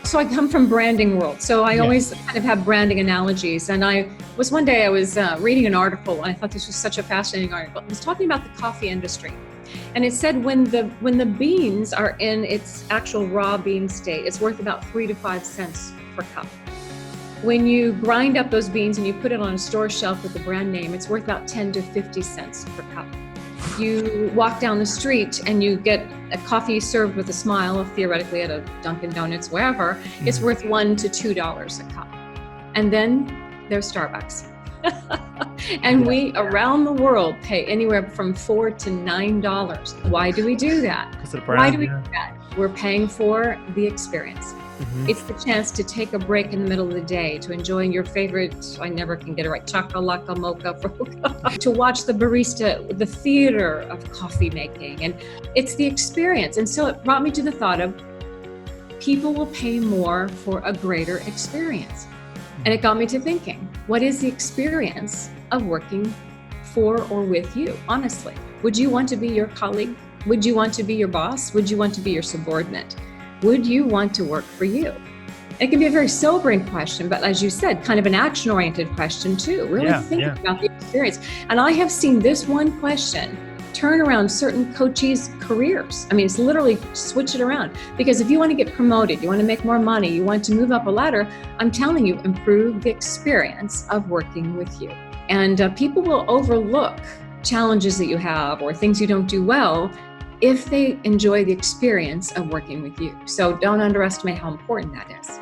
So I come from branding world. So I Yeah. always kind of have branding analogies. And one day I was reading an article, and I thought this was such a fascinating article. It was talking about the coffee industry. And it said when the beans are in its actual raw bean state, it's worth about 3 to 5 cents per cup. When you grind up those beans and you put it on a store shelf with the brand name, it's worth about 10 to 50 cents per cup. You walk down the street and you get a coffee served with a smile, theoretically at a Dunkin' Donuts, wherever, it's worth $1 to $2 a cup. And then there's Starbucks. And we around the world pay anywhere from $4 to $9. Why do we do that? Because of the brand, Why do we do that? We're paying for the experience. It's the chance to take a break in the middle of the day, to enjoy your favorite, I never can get it right, chakalaka, mocha, to watch the barista, the theater of coffee making. And it's the experience. And so it brought me to the thought of people will pay more for a greater experience. And it got me to thinking, what is the experience of working for or with you, honestly? Would you want to be your colleague? Would you want to be your boss? Would you want to be your subordinate? Would you want to work for you? It can be a very sobering question, but as you said, kind of an action-oriented question too. Really think about the experience. And I have seen this one question turn around certain coaches' careers. I mean, it's literally switch it around. Because if you want to get promoted, you want to make more money, you want to move up a ladder, I'm telling you, improve the experience of working with you. And people will overlook challenges that you have or things you don't do well if they enjoy the experience of working with you. So don't underestimate how important that is.